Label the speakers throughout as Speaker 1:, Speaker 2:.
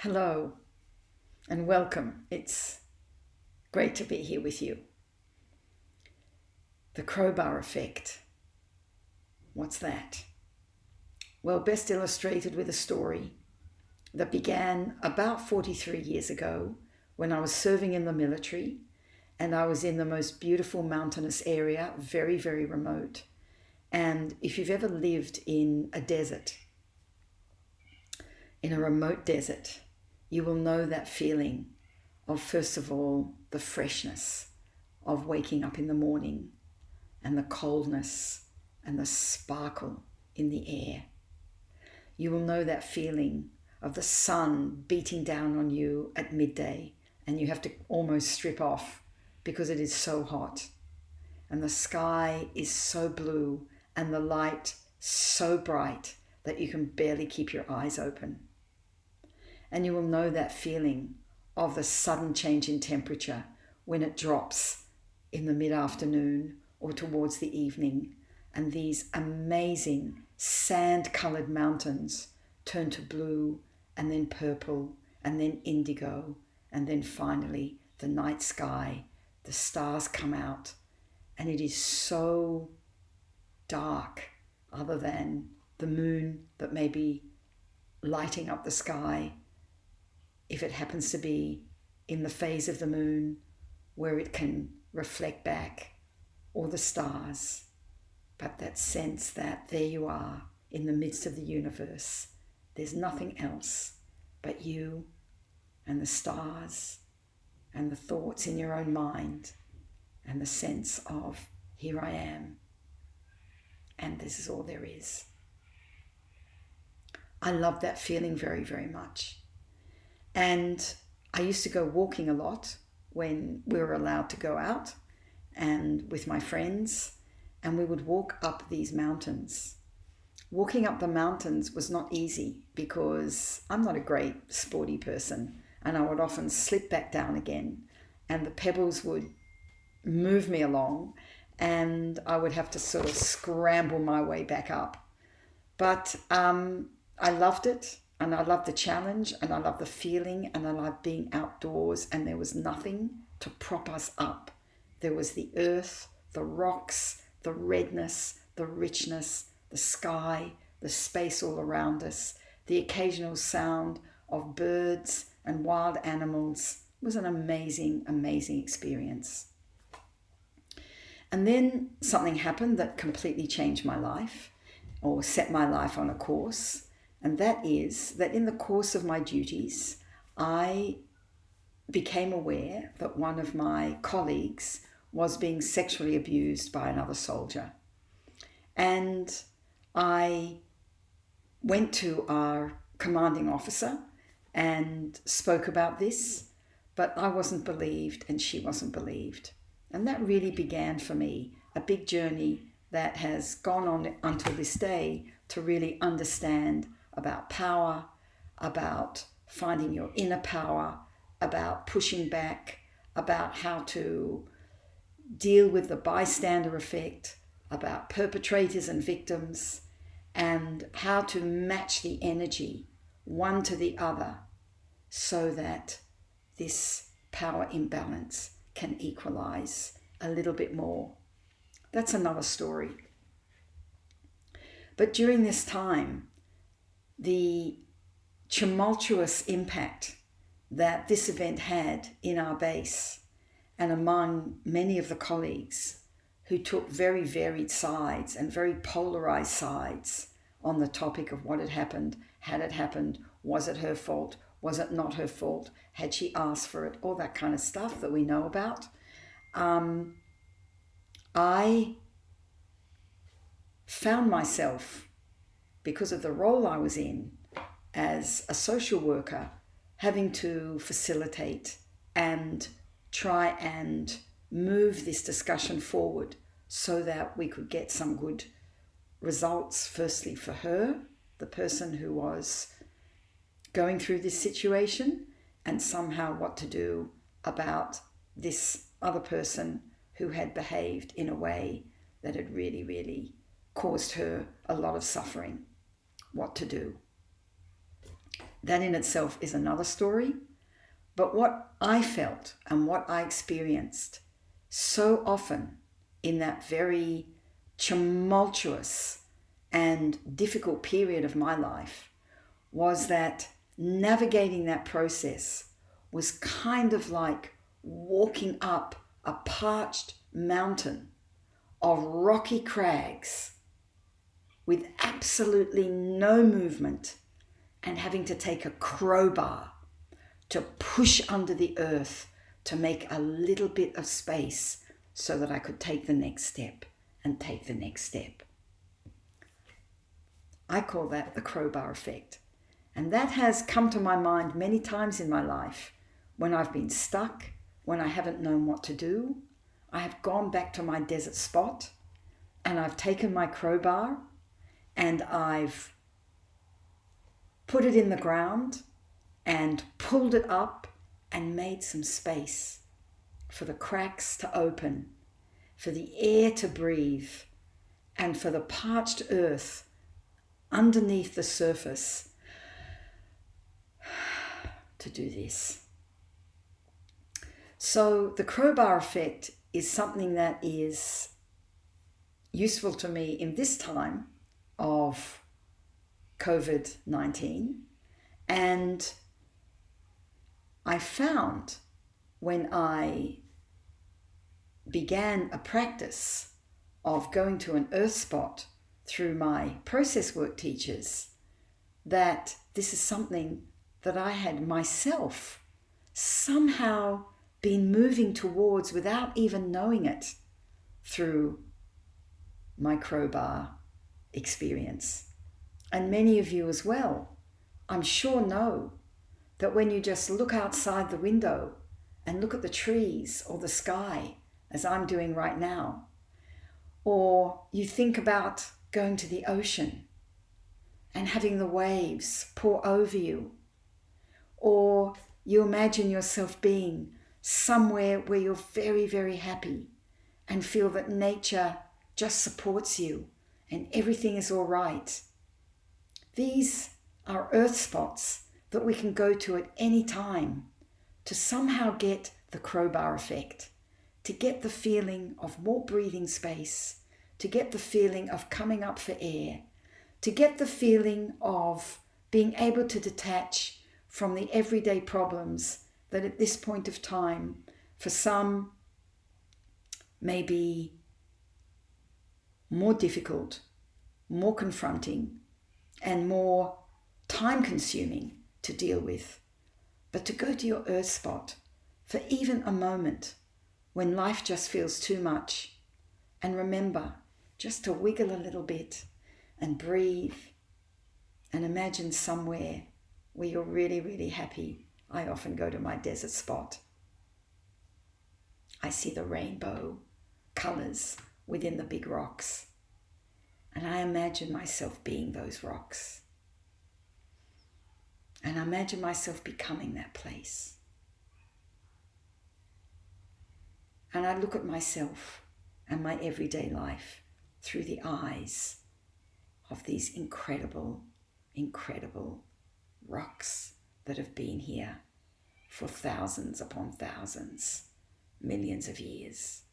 Speaker 1: Hello and welcome. It's great to be here with you. The crowbar effect. What's that? Well, best illustrated with a story that began about 43 years ago when I was serving in the military and I was in the most beautiful mountainous area, very, very remote. And if you've ever lived in a desert, in a remote desert, you will know that feeling of, first of all, the freshness of waking up in the morning and the coldness and the sparkle in the air. You will know that feeling of the sun beating down on you at midday and you have to almost strip off because it is so hot. And the sky is so blue and the light so bright that you can barely keep your eyes open. And you will know that feeling of the sudden change in temperature when it drops in the mid-afternoon or towards the evening, and these amazing sand-colored mountains turn to blue and then purple and then indigo, and then finally the night sky, the stars come out, and it is so dark other than the moon that may be lighting up the sky, if it happens to be in the phase of the moon where it can reflect back, or the stars, but that sense that there you are in the midst of the universe. There's nothing else but you and the stars and the thoughts in your own mind and the sense of here I am and this is all there is. I love that feeling very, very much. And I used to go walking a lot when we were allowed to go out and with my friends, and we would walk up these mountains. Walking up the mountains was not easy because I'm not a great sporty person, and I would often slip back down again and the pebbles would move me along and I would have to sort of scramble my way back up. But I loved it, and I loved the challenge, and I loved the feeling, and I loved being outdoors, and there was nothing to prop us up. There was the earth, the rocks, the redness, the richness, the sky, the space all around us, the occasional sound of birds and wild animals. It was an amazing, amazing experience. And then something happened that completely changed my life, or set my life on a course. And that is that in the course of my duties, I became aware that one of my colleagues was being sexually abused by another soldier. And I went to our commanding officer and spoke about this, but I wasn't believed and she wasn't believed. And that really began for me a big journey that has gone on until this day to really understand about power, about finding your inner power, about pushing back, about how to deal with the bystander effect, about perpetrators and victims, and how to match the energy one to the other so that this power imbalance can equalize a little bit more. That's another story. But during this time, the tumultuous impact that this event had in our base and among many of the colleagues who took very varied sides and very polarized sides on the topic of what had it happened, was it her fault, was it not her fault, had she asked for it, all that kind of stuff that we know about. I found myself, because of the role I was in as a social worker, having to facilitate and try and move this discussion forward so that we could get some good results, firstly for her, the person who was going through this situation, and somehow what to do about this other person who had behaved in a way that had really, really caused her a lot of suffering. What to do. That in itself is another story. But what I felt and what I experienced so often in that very tumultuous and difficult period of my life was that navigating that process was kind of like walking up a parched mountain of rocky crags with absolutely no movement and having to take a crowbar to push under the earth to make a little bit of space so that I could take the next step and take the next step. I call that the crowbar effect. And that has come to my mind many times in my life when I've been stuck, when I haven't known what to do. I have gone back to my desert spot and I've taken my crowbar and I've put it in the ground and pulled it up and made some space for the cracks to open, for the air to breathe, and for the parched earth underneath the surface to do this. So the crowbar effect is something that is useful to me in this time of COVID-19. And I found when I began a practice of going to an earth spot through my process work teachers that this is something that I had myself somehow been moving towards without even knowing it through my crowbar experience. And many of you as well, I'm sure, know that when you just look outside the window and look at the trees or the sky, as I'm doing right now, or you think about going to the ocean and having the waves pour over you, or you imagine yourself being somewhere where you're very, very happy and feel that nature just supports you and everything is all right. These are earth spots that we can go to at any time to somehow get the crowbar effect, to get the feeling of more breathing space, to get the feeling of coming up for air, to get the feeling of being able to detach from the everyday problems that at this point of time, for some, may be more difficult, more confronting, and more time-consuming to deal with. But to go to your earth spot for even a moment when life just feels too much, and remember just to wiggle a little bit and breathe and imagine somewhere where you're really, really happy. I often go to my desert spot. I see the rainbow colors within the big rocks, and I imagine myself being those rocks. And I imagine myself becoming that place. And I look at myself and my everyday life through the eyes of these incredible, incredible rocks that have been here for thousands upon thousands, millions of years.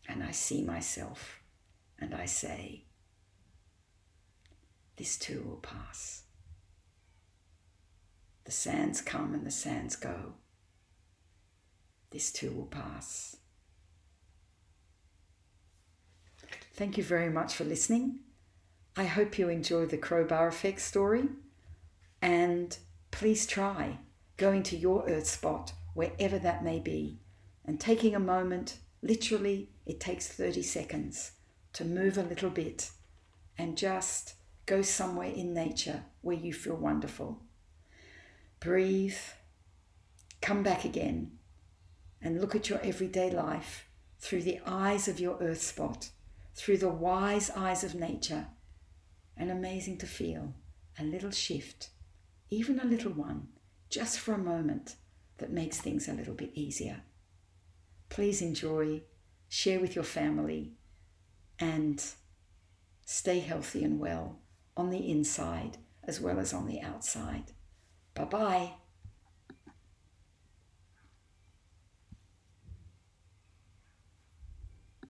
Speaker 1: And I see myself and I say, this too will pass. The sands come and the sands go. This too will pass. Thank you very much for listening. I hope you enjoy the crowbar effect story, and please try going to your earth spot, wherever that may be, and taking a moment, literally it takes 30 seconds, to move a little bit and just go somewhere in nature where you feel wonderful. Breathe, come back again, and look at your everyday life through the eyes of your earth spot, through the wise eyes of nature. And amazing to feel a little shift, even a little one, just for a moment, that makes things a little bit easier. Please enjoy, share with your family, and stay healthy and well on the inside as well as on the outside. Bye bye.